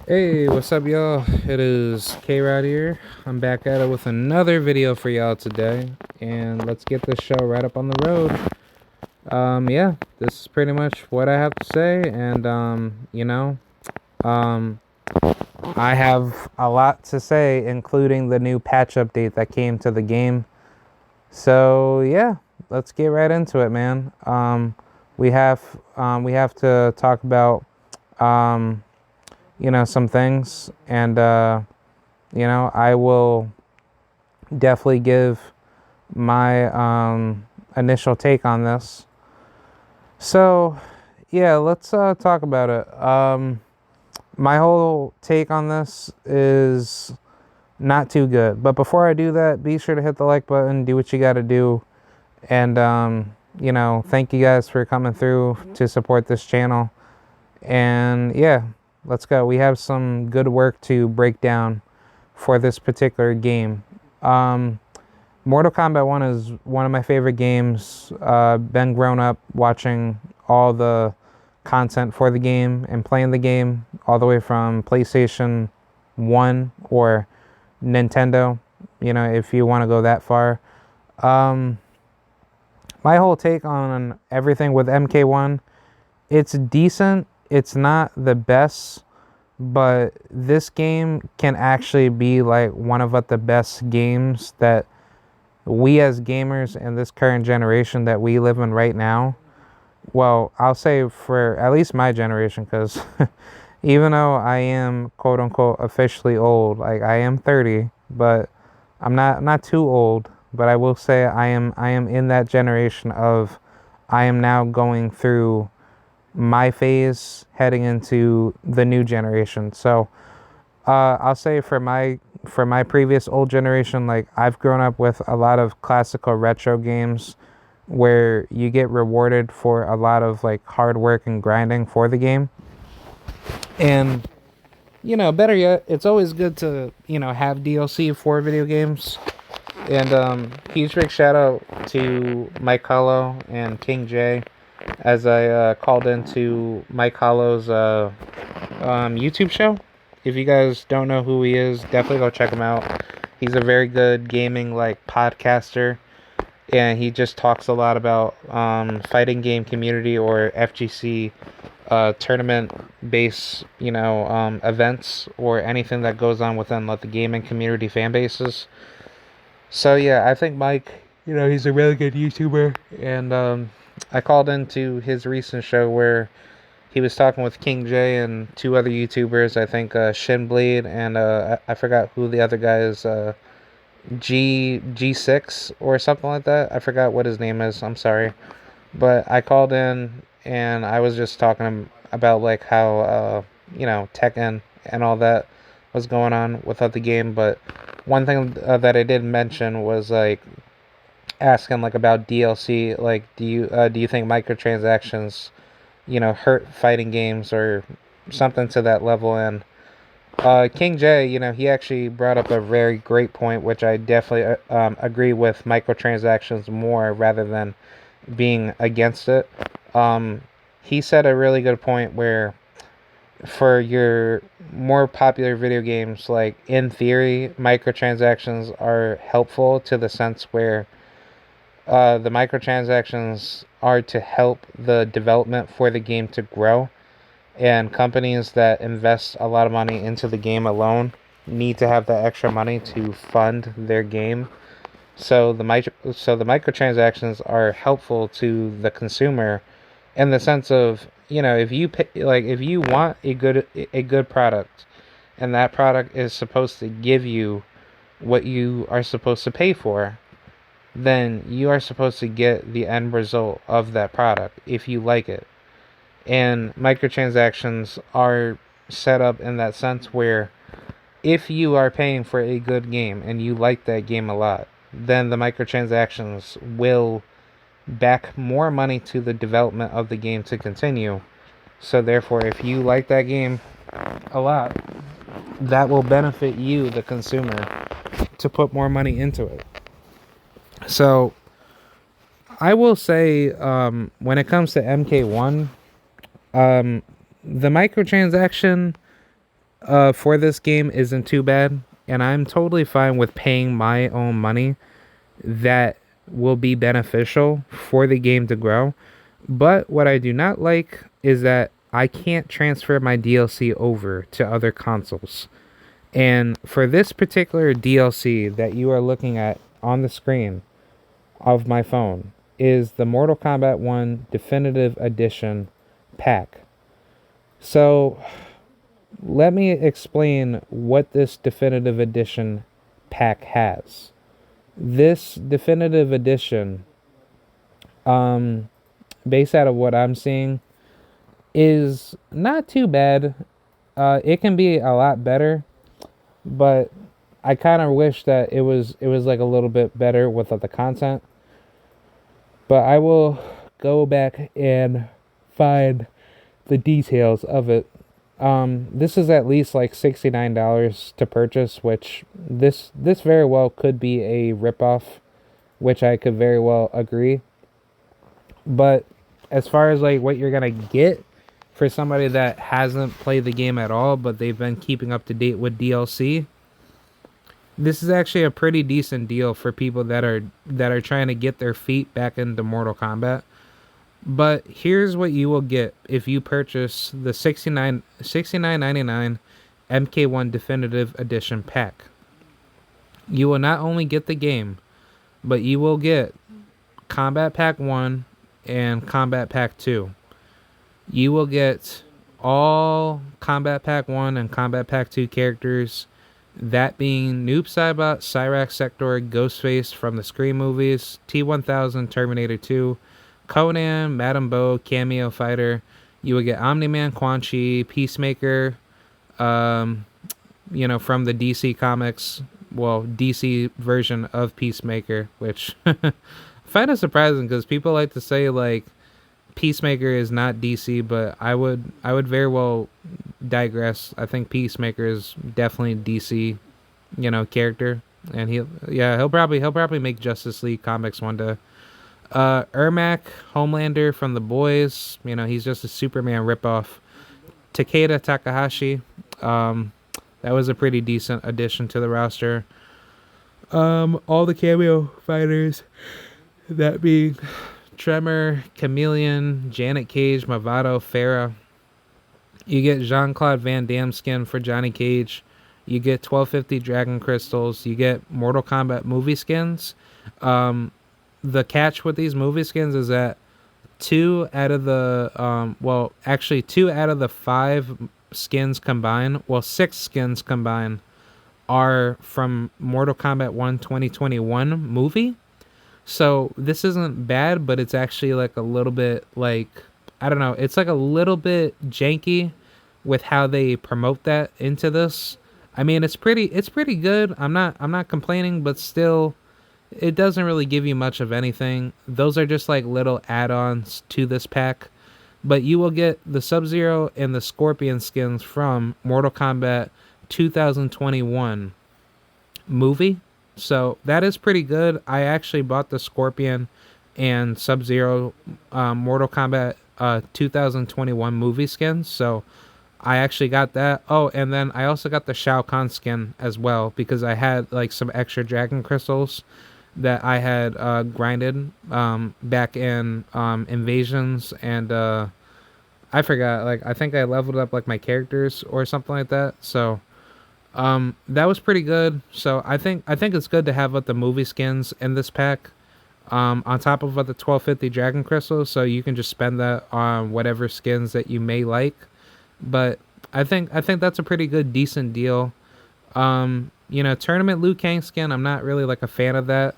Hey, what's up, y'all? It is K-Rod here. I'm back at it with another video for y'all today, and let's get this show right up on the road. Yeah, this is pretty much what I have to say, and um, I have a lot to say, including the new patch update that came to the game. So yeah, let's get right into it, man. We have to talk about um, some things, and I will definitely give my initial take on this. So, yeah, let's talk about it. My whole take on this is not too good. But before I do that, be sure to hit the like button, do what you got to do. And, thank you guys for coming through to support this channel. And yeah, let's go. We have some good work to break down for this particular game. Mortal Kombat 1 is one of my favorite games. Been grown up watching all the content for the game and playing the game all the way from PlayStation 1 or Nintendo, if you want to go that far. Um, my whole take on everything with MK1, it's decent. It's not the best, but this game can actually be like one of the best games that we as gamers in this current generation that we live in right now, well, I'll say for at least my generation, because even though I am quote unquote officially old, like I am 30, but I'm not too old, but I will say I am in that generation of I am now going through my phase heading into the new generation. So I'll say for my previous old generation, like I've grown up with a lot of classical retro games where you get rewarded for a lot of like hard work and grinding for the game. And better yet, it's always good to have DLC for video games. And huge big shout out to Mike Hollow and King J as I called into Mike Hollow's YouTube show. If you guys don't know who he is, definitely go check him out. He's a very good gaming like podcaster, and he just talks a lot about fighting game community or FGC tournament based events or anything that goes on within like the gaming community fan bases. So yeah, I think Mike, he's a really good YouTuber, and I called into his recent show where he was talking with King J and two other YouTubers. I think Shinblade and I forgot who the other guy is. G6 or something like that. I forgot what his name is. I'm sorry, but I called in and I was just talking about like how Tekken and all that was going on without the game. But one thing that I did mention was like asking like about DLC. Like, do you think microtransactions hurt fighting games or something to that level? And King J, he actually brought up a very great point, which I definitely agree with microtransactions more rather than being against it. He said a really good point where for your more popular video games, like in theory, microtransactions are helpful to the sense where the microtransactions are to help the development for the game to grow, and companies that invest a lot of money into the game alone need to have that extra money to fund their game. So the microtransactions are helpful to the consumer in the sense of, if you pay, like if you want a good product, and that product is supposed to give you what you are supposed to pay for, then you are supposed to get the end result of that product if you like it. And microtransactions are set up in that sense where if you are paying for a good game and you like that game a lot, then the microtransactions will back more money to the development of the game to continue. So therefore, if you like that game a lot, that will benefit you, the consumer, to put more money into it. So I will say, when it comes to MK1, the microtransaction for this game isn't too bad, and I'm totally fine with paying my own money. That will be beneficial for the game to grow. But what I do not like is that I can't transfer my DLC over to other consoles. And for this particular DLC that you are looking at on the screen of my phone is the Mortal Kombat 1 Definitive Edition pack. So let me explain what this Definitive Edition pack has. This Definitive Edition, based out of what I'm seeing, is not too bad. It can be a lot better, but I kind of wish that it was like a little bit better with the content. But I will go back and find the details of it. This is at least like $69 to purchase, which this very well could be a ripoff, which I could very well agree. But as far as like what you're gonna get for somebody that hasn't played the game at all, but they've been keeping up to date with DLC, this is actually a pretty decent deal for people that are trying to get their feet back into Mortal Kombat. But here's what you will get if you purchase the $69.99 MK1 Definitive Edition pack. You will not only get the game, but you will get Combat Pack 1 and Combat Pack 2. You will get all Combat Pack 1 and Combat Pack 2 characters, that being Noob Saibot, Cyrax Sector, Ghostface from the Scream movies, T-1000, Terminator 2, Conan, Madame Bo, Cameo Fighter. You will get Omni-Man, Quan Chi, Peacemaker, from the DC comics, well, DC version of Peacemaker, which I find it surprising because people like to say like Peacemaker is not DC, but I would very well digress. I think Peacemaker is definitely DC, character, and he'll probably make Justice League comics one day. Ermac, Homelander from The Boys, he's just a Superman ripoff. Takeda Takahashi, that was a pretty decent addition to the roster. All the cameo fighters, that being Tremor, Chameleon, Janet Cage, Movado, Farah. You get Jean-Claude Van Damme skin for Johnny Cage. You get 1250 Dragon Crystals. You get Mortal Kombat movie skins. The catch with these movie skins is that two out of the 5 skins combined, 6 skins combined, are from Mortal Kombat 1 2021 movie. So this isn't bad, but it's actually like a little bit like, I don't know, it's like a little bit janky with how they promote that into this. I mean, it's pretty good. I'm not complaining, but still it doesn't really give you much of anything. Those are just like little add-ons to this pack. But you will get the Sub-Zero and the Scorpion skins from Mortal Kombat 2021 movie. So that is pretty good. I actually bought the Scorpion and Sub-Zero Mortal Kombat 2021 movie skins. So I actually got that. Oh, and then I also got the Shao Kahn skin as well because I had like some extra Dragon Crystals that I had grinded back in Invasions, and I forgot, like I think I leveled up like my characters or something like that. So that was pretty good. So I think it's good to have the movie skins in this pack on top of the 1250 Dragon Crystals, so you can just spend that on whatever skins that you may like. But I think that's a pretty good, decent deal. Tournament Liu Kang skin, I'm not really like a fan of that.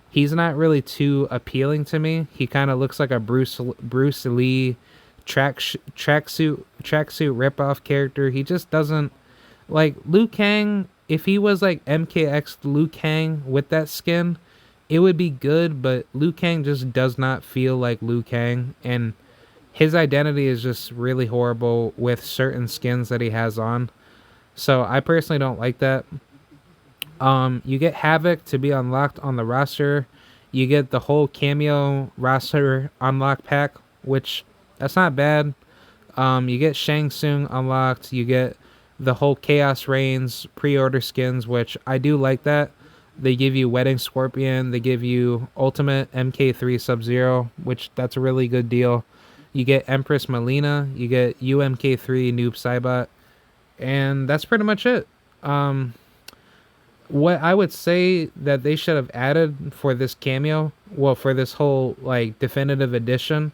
He's not really too appealing to me. He kind of looks like a Bruce Lee tracksuit ripoff character. He just doesn't like Liu Kang. If he was like MKX Liu Kang with that skin, it would be good, but Liu Kang just does not feel like Liu Kang, and his identity is just really horrible with certain skins that he has on. So I personally don't like that. You get Havoc to be unlocked on the roster. You get the whole cameo roster unlock pack, which that's not bad. You get Shang Tsung unlocked. You get the whole Chaos Reigns pre-order skins, which I do like that. They give you Wedding Scorpion, they give you Ultimate MK3 Sub-Zero, which that's a really good deal. You get Empress Melina, you get UMK3 Noob Saibot, and that's pretty much it. Um, what I would say that they should have added for this cameo, well, for this whole like definitive edition,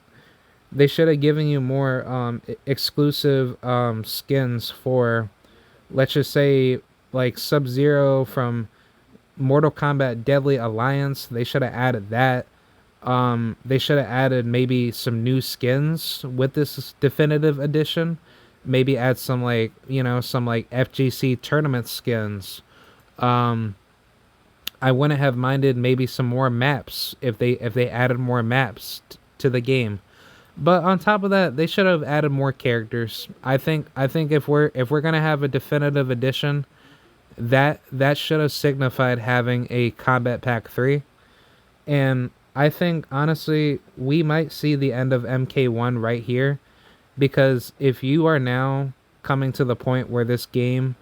they should have given you more exclusive skins for, let's just say, like Sub-Zero from Mortal Kombat Deadly Alliance. They should have added that. They should have added maybe some new skins with this definitive edition. Maybe add some like, some like FGC tournament skins. I wouldn't have minded maybe some more maps if they added more maps to the game. But on top of that, they should have added more characters. I think if we're gonna have a definitive edition, that should have signified having a Combat Pack 3. And I think honestly we might see the end of MK1 right here, because if you are now coming to the point where this game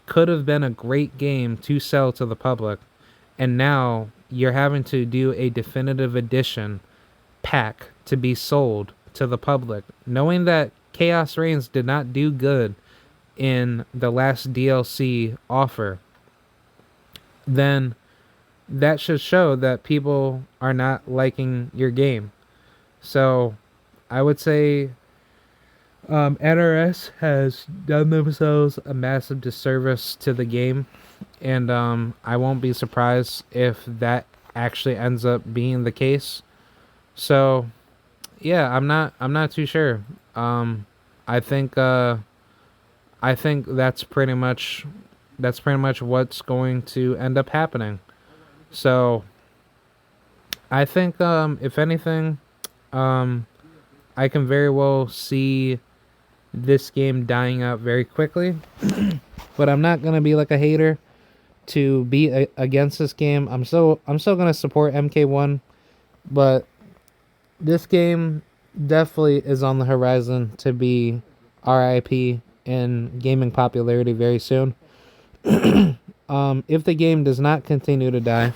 could have been a great game to sell to the public, and now you're having to do a definitive edition pack to be sold to the public, knowing that Chaos Reigns did not do good in the last DLC offer, then that should show that people are not liking your game. So I would say NRS has done themselves a massive disservice to the game, and I won't be surprised if that actually ends up being the case. So yeah, I'm not too sure. I think that's pretty much what's going to end up happening. So I think if anything, I can very well see this game dying out very quickly. But I'm not gonna be like a hater to be against this game. I'm still gonna support MK1, but this game definitely is on the horizon to be RIP in gaming popularity very soon. If the game does not continue to die,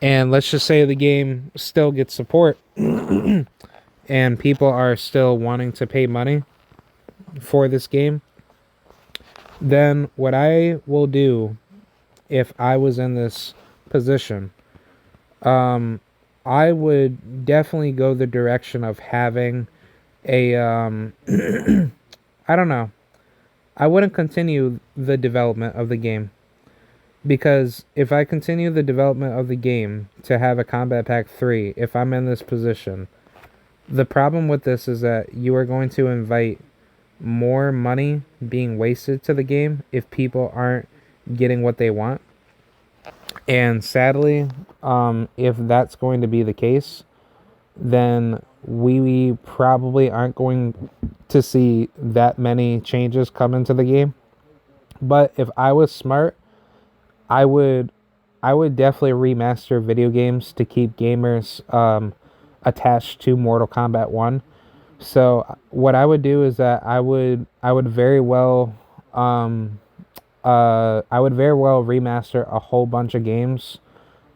and let's just say the game still gets support, and people are still wanting to pay money for this game, then what I will do, if I was in this position, I would definitely go the direction of having a I don't know. I wouldn't continue the development of the game, because if I continue the development of the game to have a Combat Pack 3, if I'm in this position, the problem with this is that you are going to invite more money being wasted to the game if people aren't getting what they want. And sadly, if that's going to be the case, then we probably aren't going to see that many changes come into the game. But if I was smart, I would definitely remaster video games to keep gamers attached to Mortal Kombat 1. So what I would do is that I would very well remaster a whole bunch of games.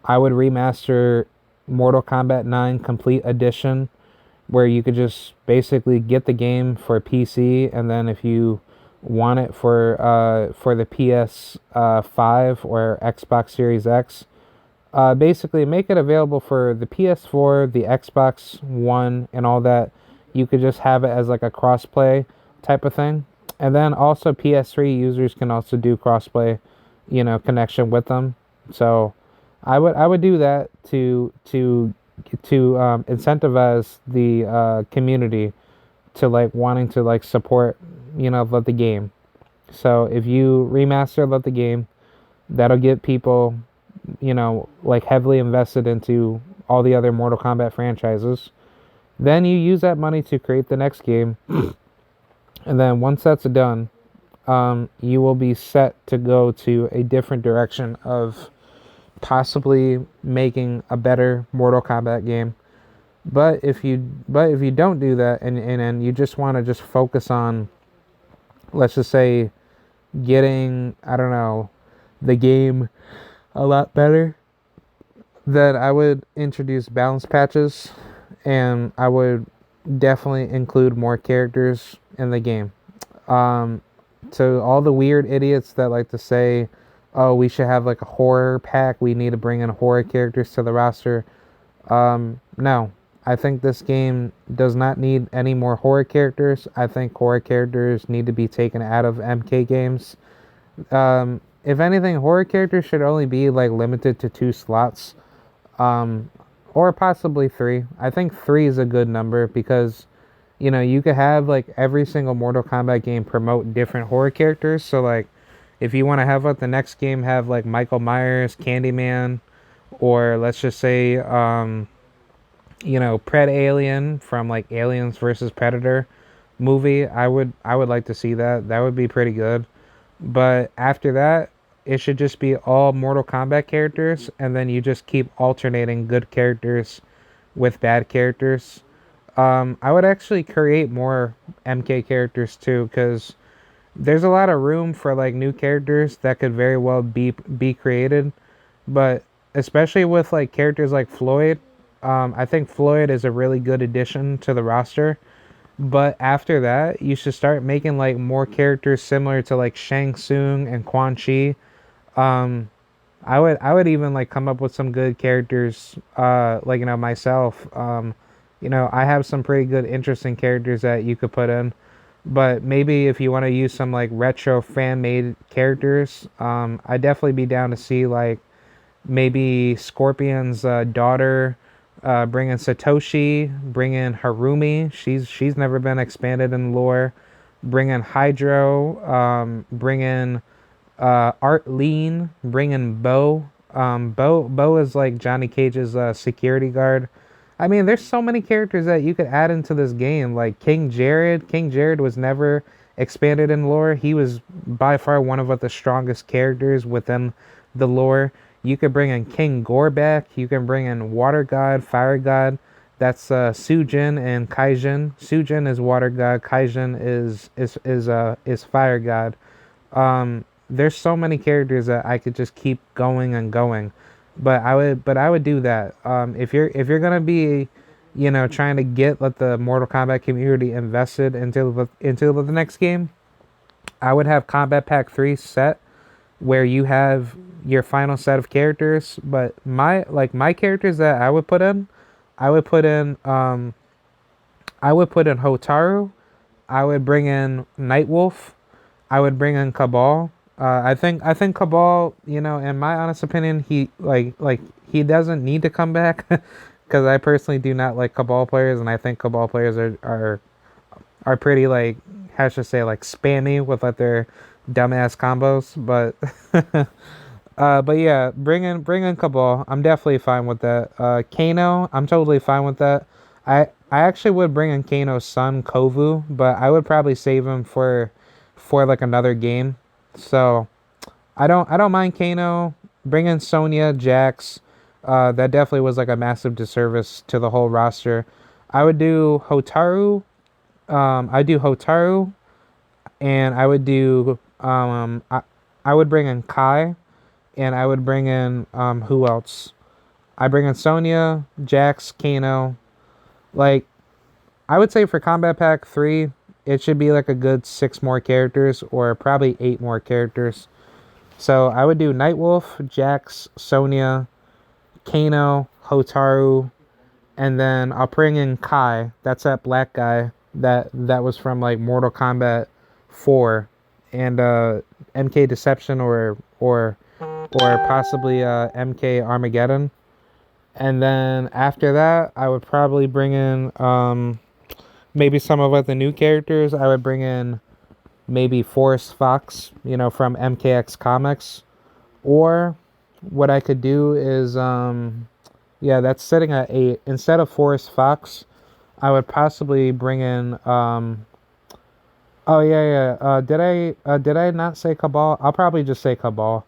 I would remaster Mortal Kombat 9 Complete Edition, where you could just basically get the game for PC, and then if you want it for the PS5 or Xbox Series X, basically make it available for the PS4, the Xbox One, and all that. You could just have it as like a crossplay type of thing. And then also PS3 users can also do crossplay, connection with them. So I would do that to incentivize the community to like wanting to like support, the game. So if you remaster the game, that'll get people, like heavily invested into all the other Mortal Kombat franchises. Then you use that money to create the next game. And then once that's done, you will be set to go to a different direction of possibly making a better Mortal Kombat game. But if you don't do that, and you just want to just focus on, let's just say, getting, I don't know, the game a lot better, then I would introduce balance patches, and I would definitely include more characters in the game. Um, to all the weird idiots that like to say, "Oh, we should have like a horror pack. We need to bring in horror characters to the roster." No, I think this game does not need any more horror characters. I think horror characters need to be taken out of MK games. If anything, horror characters should only be like limited to 2 slots, um, or possibly 3. I think 3 is a good number because you could have like every single Mortal Kombat game promote different horror characters. So like, if you want to have like the next game have like Michael Myers, Candyman, or let's just say Pred Alien from like Aliens versus Predator movie, I would like to see that. That would be pretty good. But after that, it should just be all Mortal Kombat characters, and then you just keep alternating good characters with bad characters. I would actually create more MK characters too, because there's a lot of room for like new characters that could very well be created. But especially with like characters like Floyd, I think Floyd is a really good addition to the roster. But after that, you should start making like more characters similar to like Shang Tsung and Quan Chi. Um, I would even like come up with some good characters, like myself. I have some pretty good interesting characters that you could put in. But maybe if you want to use some like retro fan made characters, I'd definitely be down to see like maybe Scorpion's daughter, bring in Satoshi, bring in Harumi. She's never been expanded in lore. Bring in Hydro, bring in Art Lean, bring in Bo. Bo is like Johnny Cage's security guard. I mean, there's so many characters that you could add into this game. Like King Jared. King Jared was never expanded in lore. He was by far one of the strongest characters within the lore. You could bring in King Gorbak. You can bring in Water God, Fire God. That's Sujin and Kaijin. Sujin is Water God. Kaijin is Fire God. There's so many characters that I could just keep going and going, but I would do that. If you're gonna be, trying to get let the Mortal Kombat community invested into the next game, I would have Combat Pack 3 set where you have your final set of characters. But my characters that I would put in I would put in Hotaru. I would bring in Nightwolf. I would bring in Cabal. I think Cabal, in my honest opinion, he doesn't need to come back because I personally do not like Cabal players, and I think Cabal players are pretty like, how should I say, like spammy with like their dumbass combos. But yeah, bring in Cabal. I'm definitely fine with that. Kano, I'm totally fine with that. I actually would bring in Kano's son Kovu, but I would probably save him for like another game. So I don't mind Kano. Bring in Sonya, Jax. That definitely was like a massive disservice to the whole roster. I would do Hotaru. I do Hotaru, and I would bring in Kai, and I would bring in who else? I bring in Sonya, Jax, Kano. Like, I would say for Combat Pack 3, it should be like a good 6 more characters or probably 8 more characters. So I would do Nightwolf, Jax, Sonya, Kano, Hotaru, and then I'll bring in Kai. That's that black guy that was from like Mortal Kombat 4 and MK Deception or possibly MK Armageddon. And then after that, I would probably bring in maybe some of the new characters. I would bring in maybe Forrest Fox, from MKX Comics. Or what I could do is, yeah, that's sitting at 8. Instead of Forrest Fox, I would possibly bring in, oh yeah, yeah. Did I not say Cabal? I'll probably just say Cabal.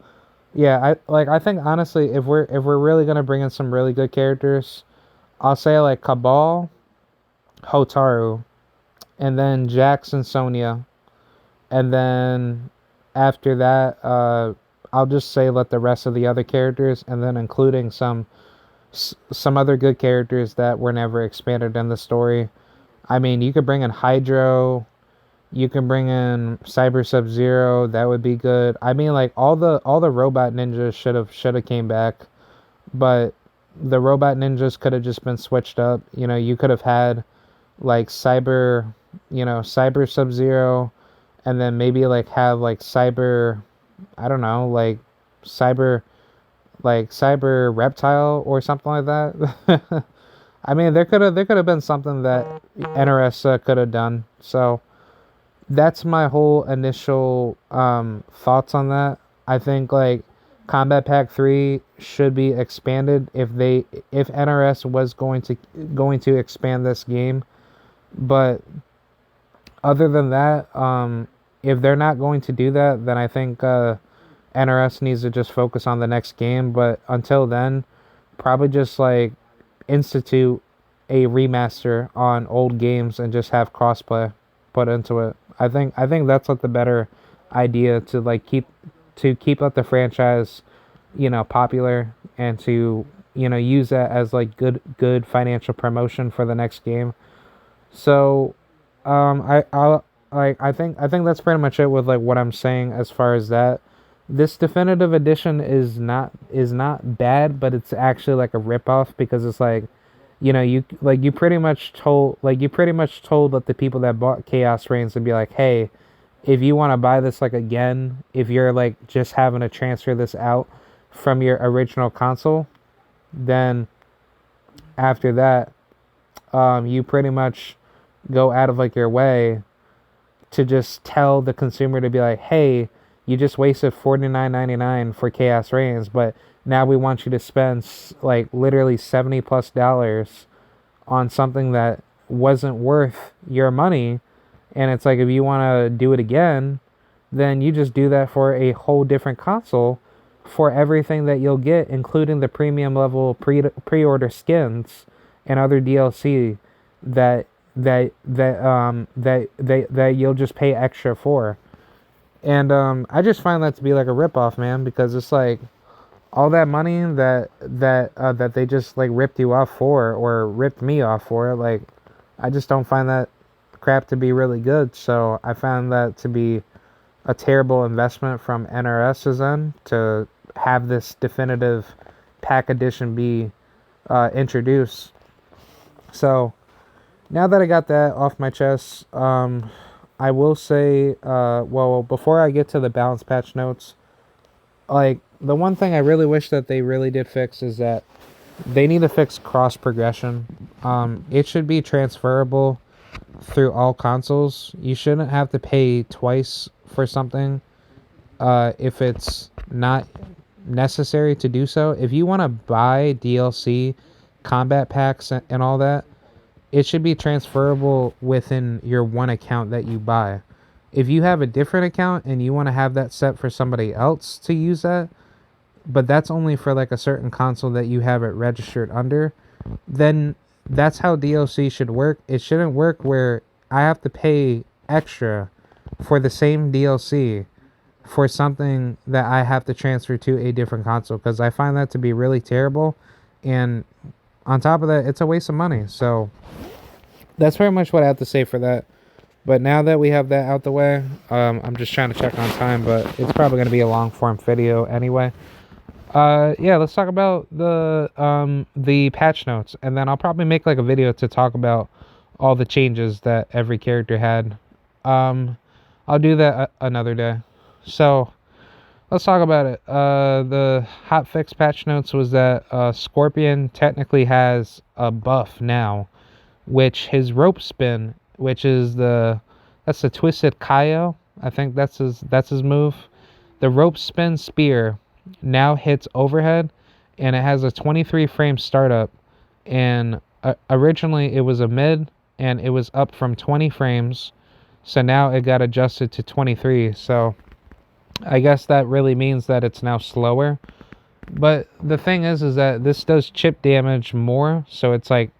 Yeah, I think honestly, if we're really gonna bring in some really good characters, I'll say like Cabal, Hotaru, and then Jax and Sonya, and then after that, I'll just say let the rest of the other characters, and then including some other good characters that were never expanded in the story. I mean, you could bring in Hydro, you can bring in Cyber Sub-Zero, that would be good. I mean, like all the robot ninjas should have came back, but the robot ninjas could have just been switched up. You know, you could have had like Cyber Sub-Zero, and then maybe like have like Cyber, I don't know, Cyber Cyber Reptile or something like that. I mean, there could have been something that NRS could have done. So that's my whole initial thoughts on that. I think like Combat Pack 3 should be expanded if NRS was going to expand this game. But other than that, if they're not going to do that, then I think NRS needs to just focus on the next game. But until then, probably just like institute a remaster on old games and just have crossplay put into it. I think that's like the better idea to like keep up the franchise, popular, and to use that as like good financial promotion for the next game. So, I think that's pretty much it with like what I'm saying as far as that. This definitive edition is not bad, but it's actually like a ripoff because it's like, you pretty much told that the people that bought Chaos Reigns would be like, hey, if you want to buy this like again, if you're like just having to transfer this out from your original console, then after that, you pretty much go out of like your way to just tell the consumer to be like, hey, you just wasted $49.99 for Chaos Reigns, but now we want you to spend like literally $70+ on something that wasn't worth your money. And it's like, if you want to do it again, then you just do that for a whole different console for everything that you'll get, including the premium level pre-order skins and other DLC that that you'll just pay extra for. And I just find that to be like a ripoff, man, because it's like all that money that they just like ripped you off for, or ripped me off for. Like, I just don't find that crap to be really good. So I found that to be a terrible investment from NRS's end to have this definitive pack edition be introduced. So now that I got that off my chest, I will say, well, before I get to the balance patch notes, like, the one thing I really wish that they really did fix is that they need to fix cross progression. It should be transferable through all consoles. You shouldn't have to pay twice for something if it's not necessary to do so. If you want to buy DLC, combat packs, and all that, it should be transferable within your one account that you buy. If you have a different account and you want to have that set for somebody else to use that, but that's only for like a certain console that you have it registered under, then that's how DLC should work. It shouldn't work where I have to pay extra for the same DLC for something that I have to transfer to a different console, because I find that to be really terrible. And on top of that, it's a waste of money. So that's pretty much what I have to say for that. But now that we have that out the way, I'm just trying to check on time, but it's probably going to be a long form video anyway. Yeah, let's talk about the patch notes, and then I'll probably make like a video to talk about all the changes that every character had. I'll do that another day. So let's talk about it. The hotfix patch notes was that Scorpion technically has a buff now, which his rope spin, which is that's the Twisted Kaio. I think that's his move. The rope spin spear now hits overhead, and it has a 23 frame startup. And originally it was a mid, and it was up from 20 frames. So now it got adjusted to 23. So I guess that really means that it's now slower. But the thing is that this does chip damage more. So it's like,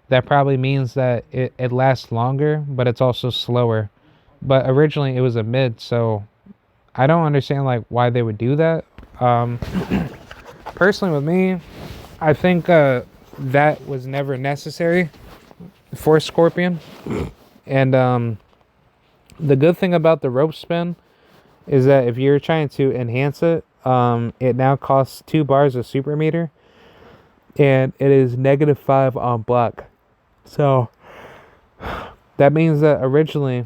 that probably means that it lasts longer, but it's also slower. But originally it was a mid, so I don't understand like why they would do that. Um, Personally, with me, I think that was never necessary for Scorpion. And the good thing about the rope spin is that if you're trying to enhance it, it now costs 2 bars of super meter, and it is -5 on block. So that means that originally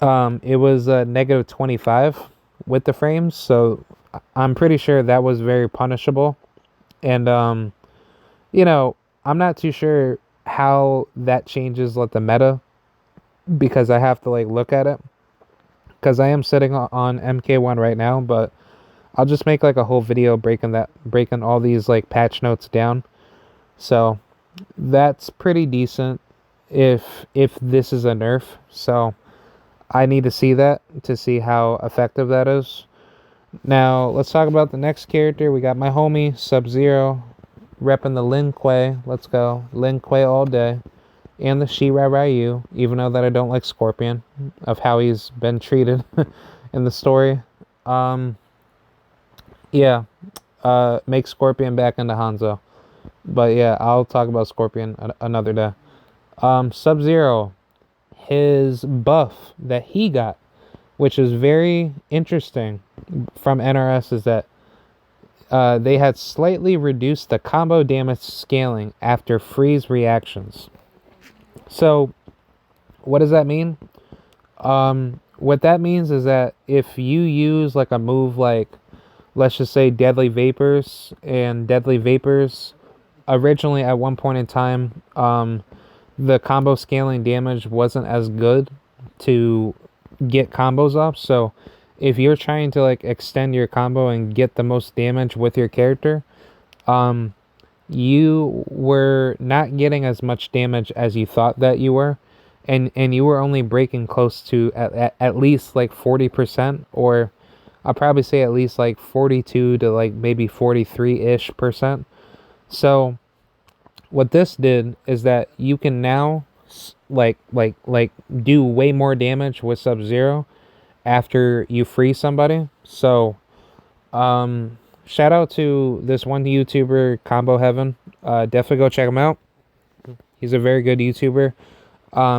it was -25 with the frames. So I'm pretty sure that was very punishable. And you know, I'm not too sure how that changes like the meta, because I have to like look at it, because I am sitting on MK1 right now, but I'll just make like a whole video breaking all these like patch notes down. So that's pretty decent if this is a nerf. So I need to see that to see how effective that is. Now let's talk about the next character. We got my homie Sub-Zero repping the Lin Kuei. Let's go. Lin Kuei all day. And the Shirai Ryu, even though that I don't like Scorpion, of how he's been treated in the story. Yeah, make Scorpion back into Hanzo. But yeah, I'll talk about Scorpion another day. Sub-Zero, his buff that he got, which is very interesting from NRS, is that they had slightly reduced the combo damage scaling after freeze reactions. So, what does that mean? What that means is that if you use like a move like, let's just say Deadly Vapors, and Deadly Vapors, originally at one point in time, the combo scaling damage wasn't as good to get combos off. So if you're trying to like extend your combo and get the most damage with your character, you were not getting as much damage as you thought that you were, and you were only breaking close to at least like 40%, or I'll probably say at least like 42 to like maybe 43-ish%. So what this did is that you can now like do way more damage with Sub-Zero after you free somebody. So shout out to this one YouTuber, Combo Heaven. Definitely go check him out. He's a very good YouTuber.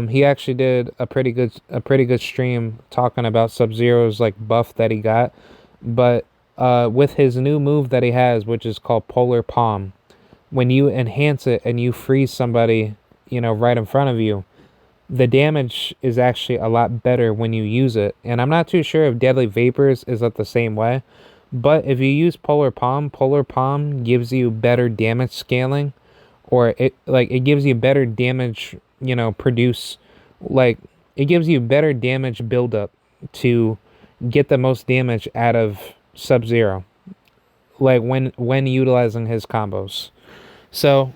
He actually did a pretty good stream talking about Sub-Zero's like buff that he got, but with his new move that he has, which is called Polar Palm, when you enhance it and you freeze somebody, right in front of you, the damage is actually a lot better when you use it. And I'm not too sure if Deadly Vapors is the same way, but if you use Polar Palm gives you better damage scaling, or it gives you better damage, produce, like it gives you better damage buildup to get the most damage out of Sub-Zero, like when utilizing his combos. So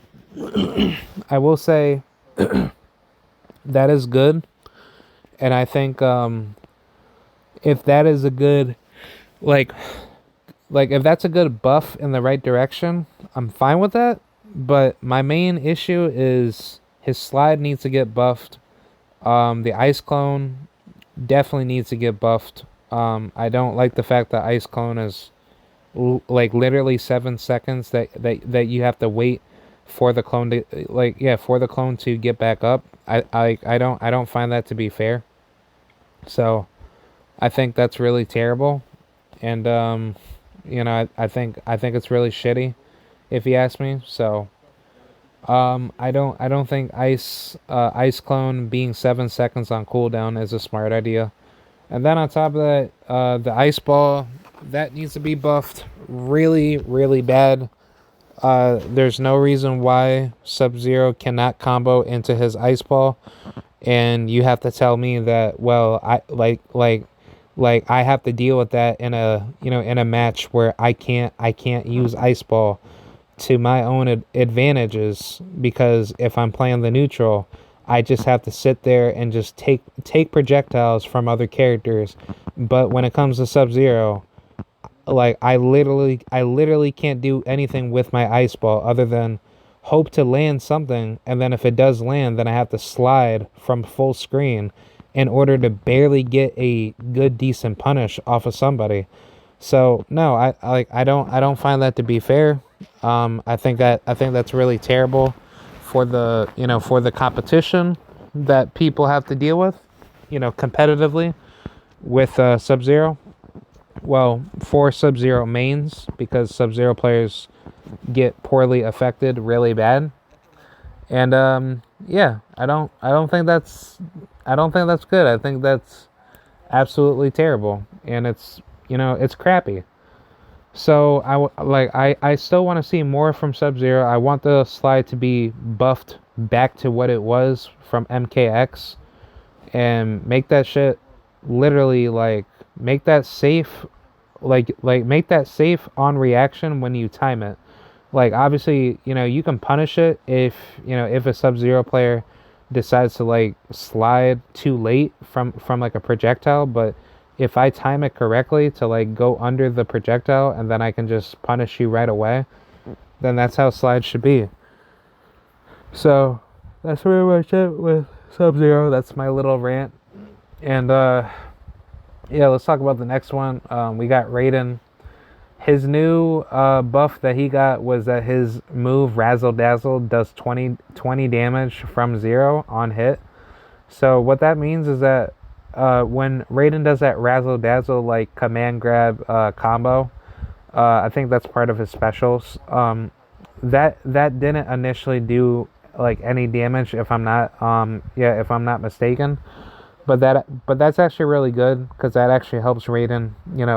I will say that is good, and I think if that is a good like if that's a good buff in the right direction, I'm fine with that. But my main issue is his slide needs to get buffed. The ice clone definitely needs to get buffed. I don't like the fact that ice clone is like literally 7 seconds that you have to wait for the clone to get back up. I don't find that to be fair. So I think that's really terrible, and I think it's really shitty, if you ask me. So I don't think ice clone being 7 seconds on cooldown is a smart idea. And then on top of that, the ice ball, that needs to be buffed really, really bad. There's no reason why Sub-Zero cannot combo into his ice ball, and you have to tell me that, well, I I have to deal with that in a match where I can't use ice ball to my own advantages, because if I'm playing the neutral, I just have to sit there and just take projectiles from other characters. But when it comes to Sub-Zero, like I literally can't do anything with my ice ball other than hope to land something, and then if it does land, then I have to slide from full screen in order to barely get a good decent punish off of somebody. So no, I don't find that to be fair. I think that's really terrible for the for the competition that people have to deal with, competitively with Sub-Zero. Well, for Sub-Zero mains, because Sub-Zero players get poorly affected really bad. And yeah, I don't think that's good. I think that's absolutely terrible, and it's crappy. So I still want to see more from Sub-Zero. I want the slide to be buffed back to what it was from MKX, and make that shit literally make that safe, make that safe on reaction when you time it. Like, obviously, you can punish it if a Sub-Zero player decides to slide too late from like a projectile, but if I time it correctly to go under the projectile and then I can just punish you right away, then that's how slides should be. So that's pretty much it with Sub-Zero. That's my little rant. And yeah, let's talk about the next one. We got Raiden. His new buff that he got was that his move Razzle Dazzle does 20 damage from 0 on hit. So what that means is that when Raiden does that Razzle Dazzle command grab combo, I think that's part of his specials. That didn't initially do any damage, if I'm not if I'm not mistaken. But that's actually really good, because that actually helps Raiden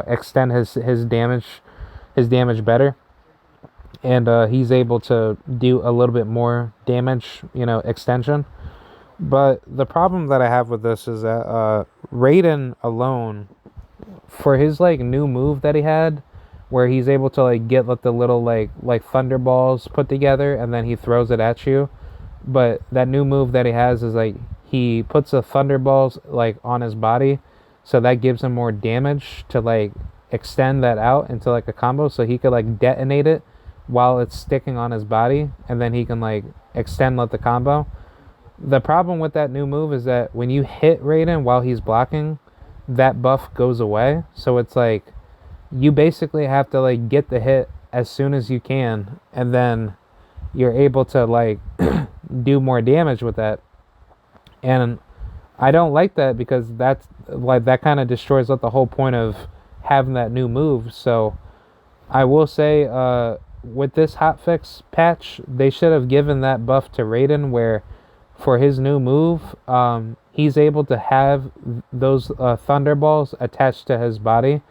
extend his damage better, and he's able to do a little bit more damage extension. But the problem that I have with this is that Raiden alone, for his new move that he had, where he's able to get the little thunderballs put together and then he throws it at you. But that new move that he has is he puts the thunderballs on his body, so that gives him more damage to extend that out into a combo, so he could detonate it while it's sticking on his body, and then he can extend the combo. The problem with that new move is that when you hit Raiden while he's blocking, that buff goes away. So it's you basically have to get the hit as soon as you can, and then you're able to do more damage with that. And I don't like that, because that's that kind of destroys the whole point of having that new move. So I will say with this hotfix patch, they should have given that buff to Raiden, where for his new move, he's able to have those thunderballs attached to his body,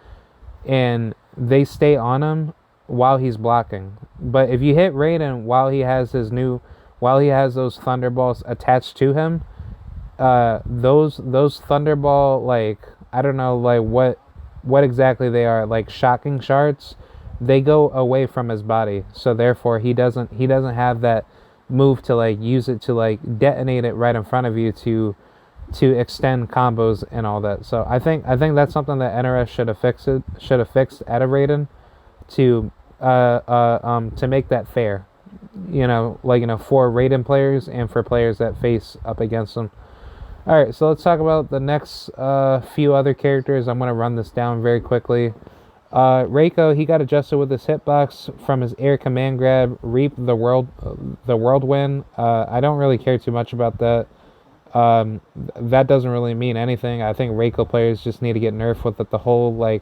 and they stay on him while he's blocking. But if you hit Raiden while he has those thunderballs attached to him, those thunderball, I don't know what exactly they are, shocking shards, they go away from his body, so therefore he doesn't have that move to use it to detonate it right in front of you to extend combos and all that. So I think that's something that NRS should have fixed out of Raiden, to make that fair, for Raiden players and for players that face up against them. All right, so let's talk about the next few other characters. I'm going to run this down very quickly. Reiko, he got adjusted with his hitbox from his air command grab, Reap the Whirlwind. I don't really care too much about that. That doesn't really mean anything. I think Reiko players just need to get nerfed with the whole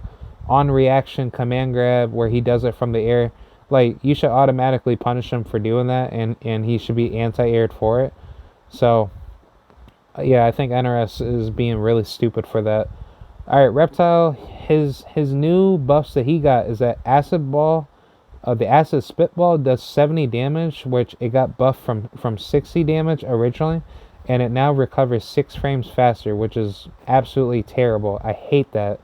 on reaction command grab where he does it from the air. You should automatically punish him for doing that, and he should be anti-aired for it. So yeah, I think NRS is being really stupid for that. All right, Reptile, his new buffs that he got is that Acid Ball, the Acid Spitball does 70 damage, which it got buffed from 60 damage originally, and it now recovers 6 frames faster, which is absolutely terrible. I hate that.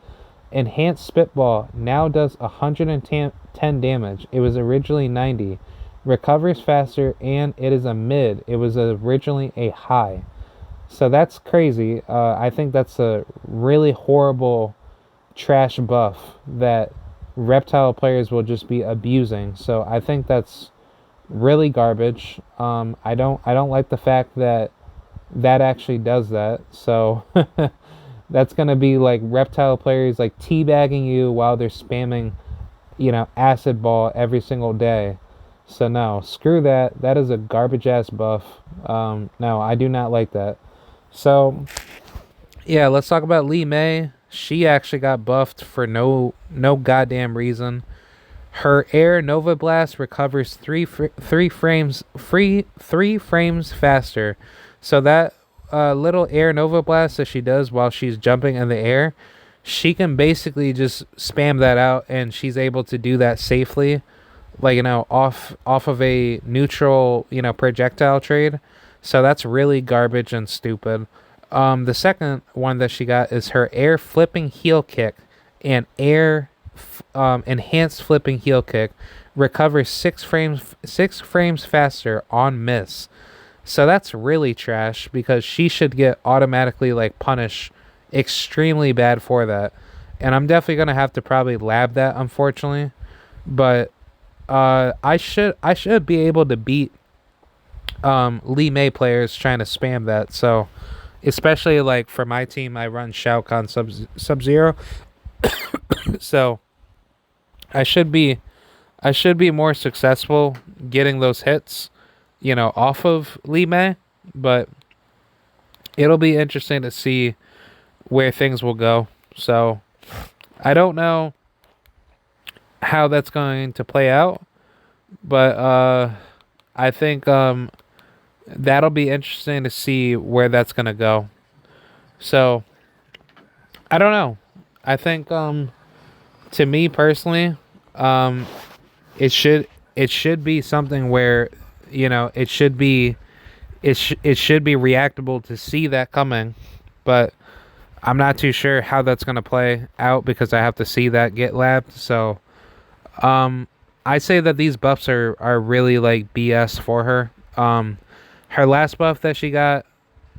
Enhanced Spitball now does 110 damage. It was originally 90. Recovers faster, and it is a mid. It was originally a high. So that's crazy. I think that's a really horrible trash buff that Reptile players will just be abusing. So I think that's really garbage. I don't like the fact that that actually does that. So that's gonna be like reptile players like teabagging you while they're spamming, acid ball every single day. So no, screw that. That is a garbage ass buff. No, I do not like that. So yeah, let's talk about Lee May. She actually got buffed for no goddamn reason. Her Air Nova Blast recovers three frames faster. So that little Air Nova Blast that she does while she's jumping in the air, she can basically just spam that out, and she's able to do that safely, like off of a neutral projectile trade. So that's really garbage and stupid. The second one that she got is her Air Flipping Heel Kick and Air enhanced flipping heel kick recovers six frames faster on miss. So that's really trash because she should get automatically like punished extremely bad for that. And I'm definitely gonna have to probably lab that, unfortunately. But I should be able to beat Lee May players trying to spam that. So especially like for my team, I run Shao Kahn Sub Zero. So I should be more successful getting those hits, off of Lee May, but it'll be interesting to see where things will go. So I don't know how that's going to play out, but I think that'll be interesting to see where that's gonna go. So I don't know. I think to me personally, um, it should be something where it should be reactable to see that coming, but I'm not too sure how that's gonna play out because I have to see that get labbed. So I say that these buffs are really like BS for her. Her last buff that she got.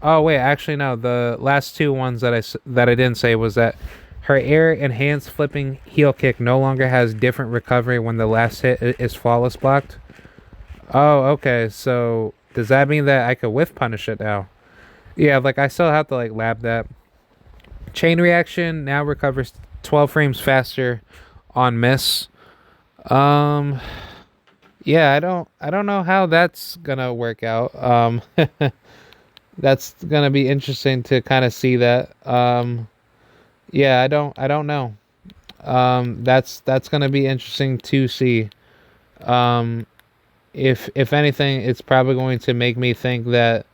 Oh wait, actually no. The last two ones that I didn't say was that her Air Enhanced Flipping Heel Kick no longer has different recovery when the last hit is flawless blocked. Oh, okay. So does that mean that I could whiff punish it now? Yeah, like I still have to like lab that. Chain Reaction now recovers 12 frames faster on miss. Um, yeah, I don't know how that's gonna work out. That's gonna be interesting to kind of see that. Yeah, I don't know. That's gonna be interesting to see. Um, if anything, it's probably going to make me think that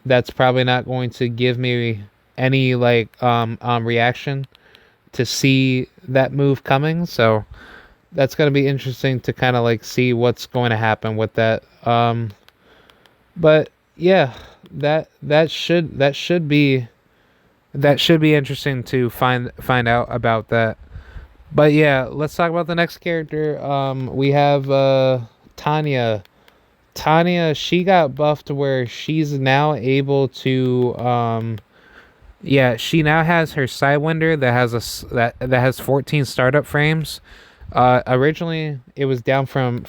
that's probably not going to give me any like reaction to see that move coming. So that's gonna be interesting to kind of like see what's going to happen with that. But yeah, that should be interesting to find out about that. But yeah, let's talk about the next character. We have Tanya. Tanya, she got buffed to where she's now able to yeah, she now has her Sidewinder that has that has 14 startup frames. Originally it was down from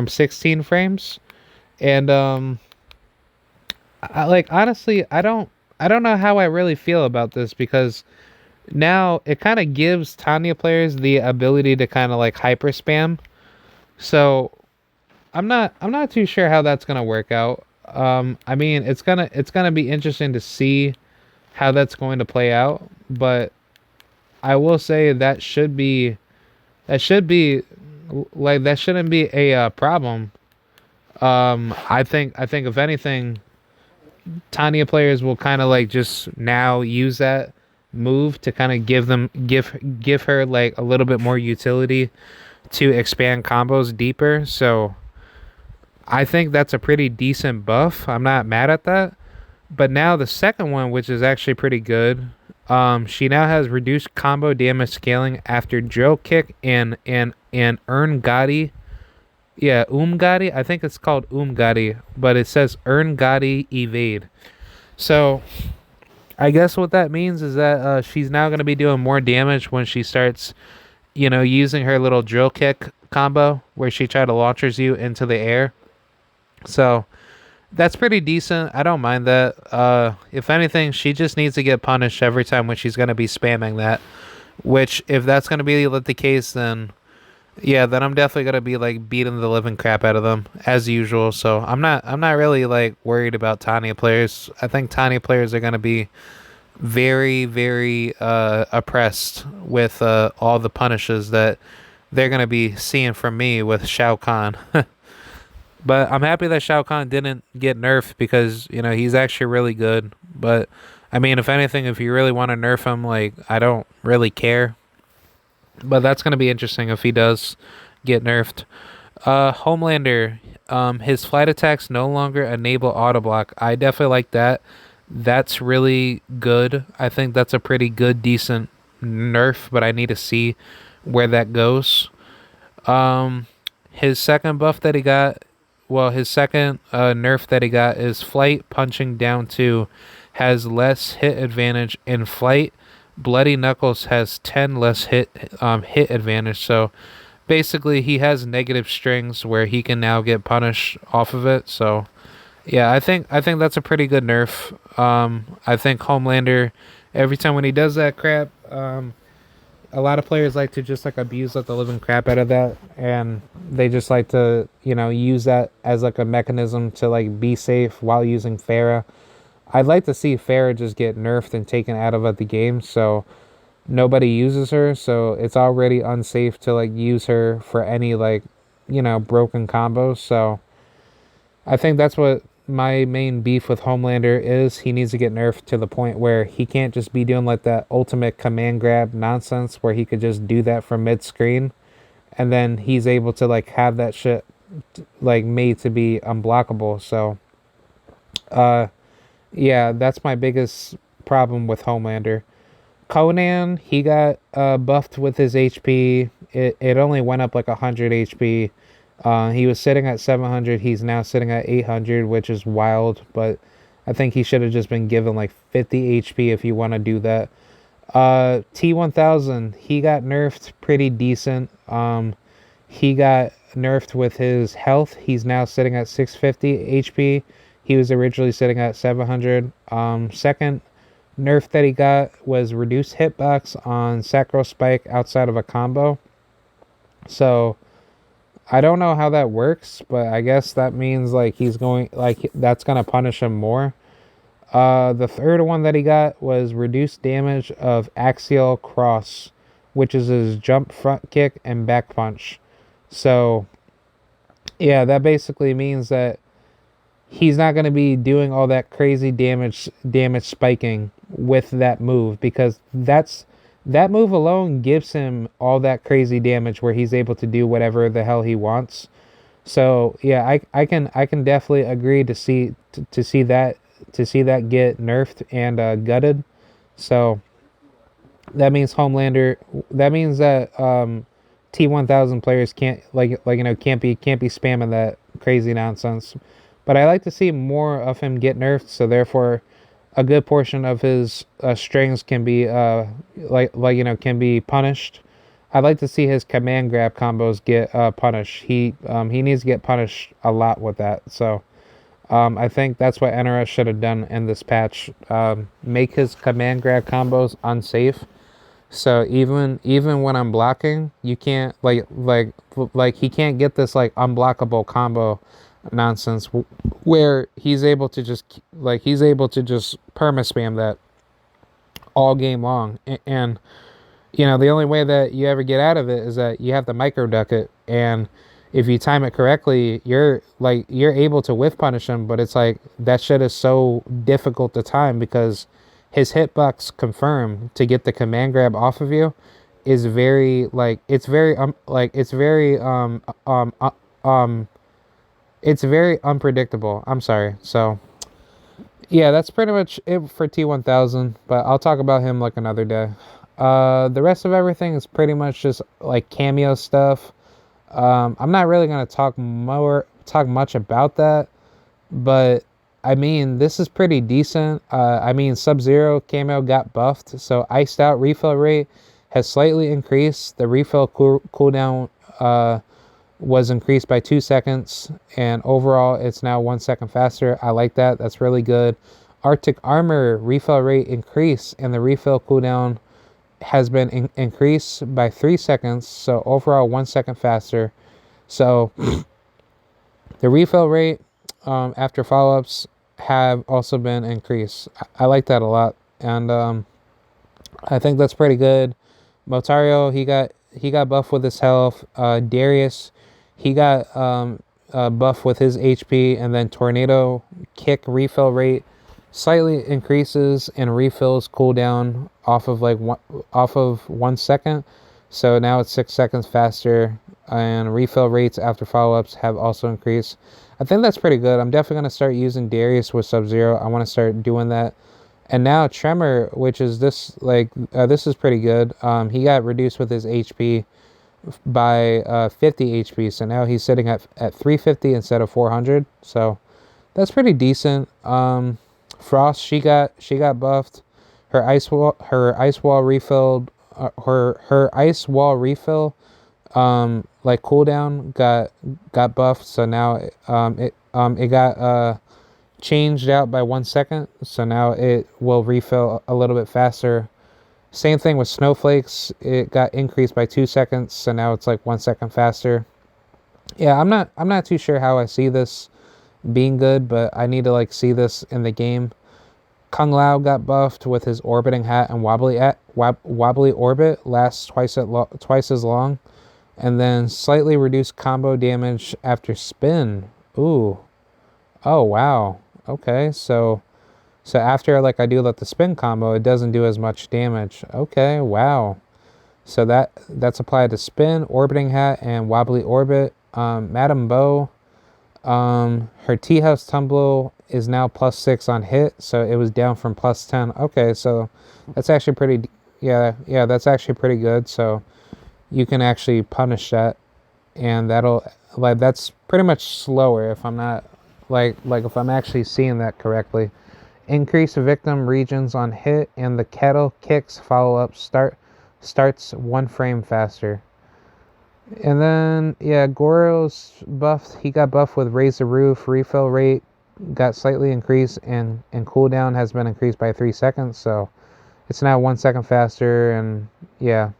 16 frames, and like honestly, I don't know how I really feel about this because now it kind of gives Tanya players the ability to kind of like hyper spam. So I'm not too sure how that's gonna work out. I mean it's gonna be interesting to see how that's going to play out, but I will say that should be like that shouldn't be a problem. I think if anything, Tanya players will kind of like just now use that move to kind of give her like a little bit more utility to expand combos deeper. So I think that's a pretty decent buff. I'm not mad at that. But now the second one, which is actually pretty good, she now has reduced combo damage scaling after drill kick and earn Gotti. Yeah, Gotti. I think it's called Gotti, but it says earn Gotti evade. So I guess what that means is that she's now going to be doing more damage when she starts, using her little drill kick combo where she try to launchers you into the air. So That's pretty decent. I don't mind that. If anything, she just needs to get punished every time when she's gonna be spamming that. Which, if that's gonna be the case, then yeah, then I'm definitely gonna be like beating the living crap out of them as usual. So I'm not really like worried about Tanya players. I think Tanya players are gonna be very, very oppressed with all the punishes that they're gonna be seeing from me with Shao Kahn. But I'm happy that Shao Kahn didn't get nerfed because he's actually really good. But I mean, if anything, if you really want to nerf him, like I don't really care. But that's gonna be interesting if he does get nerfed. Homelander, his flight attacks no longer enable auto block. I definitely like that. That's really good. I think that's a pretty good, decent nerf, but I need to see where that goes. Um, his second buff that he got, well, his second nerf that he got is flight punching down 2 has less hit advantage in flight. Bloody Knuckles has 10 less hit advantage. So basically, he has negative strings where he can now get punished off of it. So yeah, I think that's a pretty good nerf. I think Homelander, every time when he does that crap, a lot of players like to just like abuse like the living crap out of that, and they just like to use that as like a mechanism to like be safe while using Farah. I'd like to see Farah just get nerfed and taken out of the game, so nobody uses her. So it's already unsafe to like use her for any like broken combos. So I think that's what my main beef with Homelander is. He needs to get nerfed to the point where he can't just be doing like that ultimate command grab nonsense where he could just do that from mid screen and then he's able to like have that shit like made to be unblockable. So uh yeah, that's my biggest problem with Homelander. Conan, he got buffed with his HP. It only went up like 100 HP. He was sitting at 700. He's now sitting at 800, which is wild. But I think he should have just been given like 50 HP if you want to do that. T1000, he got nerfed pretty decent. He got nerfed with his health. He's now sitting at 650 HP. He was originally sitting at 700. Second nerf that he got was reduced hitbox on Sacro Spike outside of a combo. So I don't know how that works, but I guess that means like he's going like that's gonna punish him more. The third one that he got was reduced damage of axial cross, which is his jump front kick and back punch. So yeah, that basically means that he's not going to be doing all that crazy damage spiking with that move because that move alone gives him all that crazy damage where he's able to do whatever the hell he wants. So yeah, I can definitely agree to see that get nerfed and gutted. So that means Homelander. That means that T1000 players can't can't be spamming that crazy nonsense. But I like to see more of him get nerfed, so therefore a good portion of his strings can be can be punished. I'd like to see his command grab combos get punished. He needs to get punished a lot with that. So I think that's what NRS should have done in this patch. Make his command grab combos unsafe. So even when I'm blocking, you can't like he can't get this like unblockable combo nonsense where he's able to just perma spam that all game long. And the only way that you ever get out of it is that you have to micro duck it, and if you time it correctly, you're able to whiff punish him. But it's like that shit is so difficult to time because his hitbox confirm to get the command grab off of you is very it's very unpredictable. I'm sorry. So yeah, that's pretty much it for T1000, but I'll talk about him like another day. The rest of everything is pretty much just like cameo stuff. I'm not really gonna talk much about that, but I mean this is pretty decent. I mean Sub-Zero cameo got buffed, so iced out refill rate has slightly increased. The refill cooldown was increased by 2 seconds, and overall it's now 1 second faster. I like that. That's really good. Arctic Armor refill rate increase, and the refill cooldown has been increased by 3 seconds, so overall 1 second faster. So the refill rate after follow-ups have also been increased. I like that a lot, and I think that's pretty good. Motario, he got buffed with his health. Darius, he got buffed with his HP, and then Tornado Kick refill rate slightly increases and refills cooldown off of 1 second. So now it's 6 seconds faster, and refill rates after follow-ups have also increased. I think that's pretty good. I'm definitely gonna start using Darius with Sub-Zero. I want to start doing that. And now Tremor, which is this this is pretty good. He got reduced with his HP by 50 HP, so now he's sitting at 350 instead of 400. So that's pretty decent. Frost, she got buffed. Her ice wall refilled. Her ice wall refill, like cooldown got buffed. So now it got changed out by 1 second, so now it will refill a little bit faster. Same thing with Snowflakes, it got increased by 2 seconds, so now it's like 1 second faster. Yeah, I'm not too sure how I see this being good, but I need to like see this in the game. Kung Lao got buffed with his orbiting hat, and wobbly orbit lasts twice as long, and then slightly reduced combo damage after spin. Ooh. Oh wow. Okay, so after like I do the spin combo, it doesn't do as much damage. Okay, wow. So that's applied to spin, orbiting hat, and wobbly orbit. Madame Bo, her tea house tumble is now +6 on hit, so it was down from +10. Okay, so that's actually pretty. Yeah, that's actually pretty good. So you can actually punish that, and that'll that's pretty much slower if I'm not. Like if I'm actually seeing that correctly. Increase victim regions on hit, and the kettle kicks follow-up starts 1 frame faster. And then yeah, Goro's buffed. He got buffed with Raise the Roof. Refill rate got slightly increased, and cooldown has been increased by 3 seconds, so it's now 1 second faster. And yeah,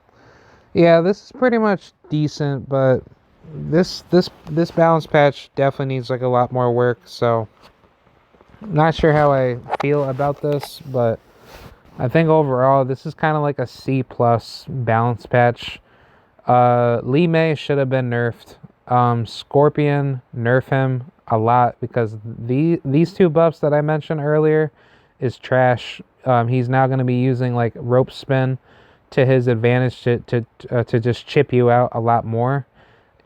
this is pretty much decent, but this balance patch definitely needs like a lot more work. So not sure how I feel about this, but I think overall this is kind of like a C+ balance patch. Li Mei should have been nerfed. Scorpion, nerf him a lot, because these 2 buffs that I mentioned earlier is trash. He's now going to be using like rope spin to his advantage to just chip you out a lot more.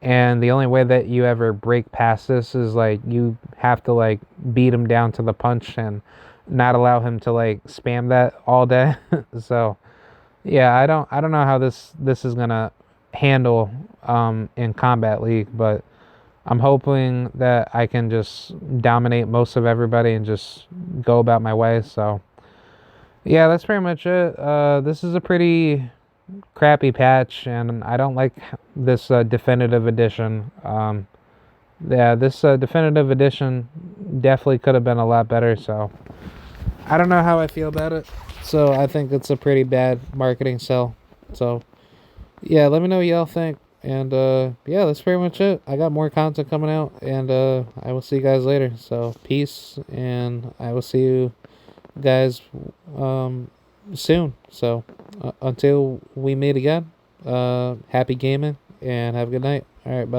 And the only way that you ever break past this is like you have to like beat him down to the punch and not allow him to like spam that all day. So yeah, I don't know how this is gonna handle in Combat League, but I'm hoping that I can just dominate most of everybody and just go about my way. So yeah, that's pretty much it. This is a pretty crappy patch, and I don't like this definitive edition. Yeah, this definitive edition definitely could have been a lot better, so I don't know how I feel about it. So I think it's a pretty bad marketing sell. So yeah, let me know what y'all think. And yeah, that's pretty much it. I got more content coming out, and I will see you guys later. So peace, and I will see you guys soon. So until we meet again, happy gaming and have a good night. All right, bye.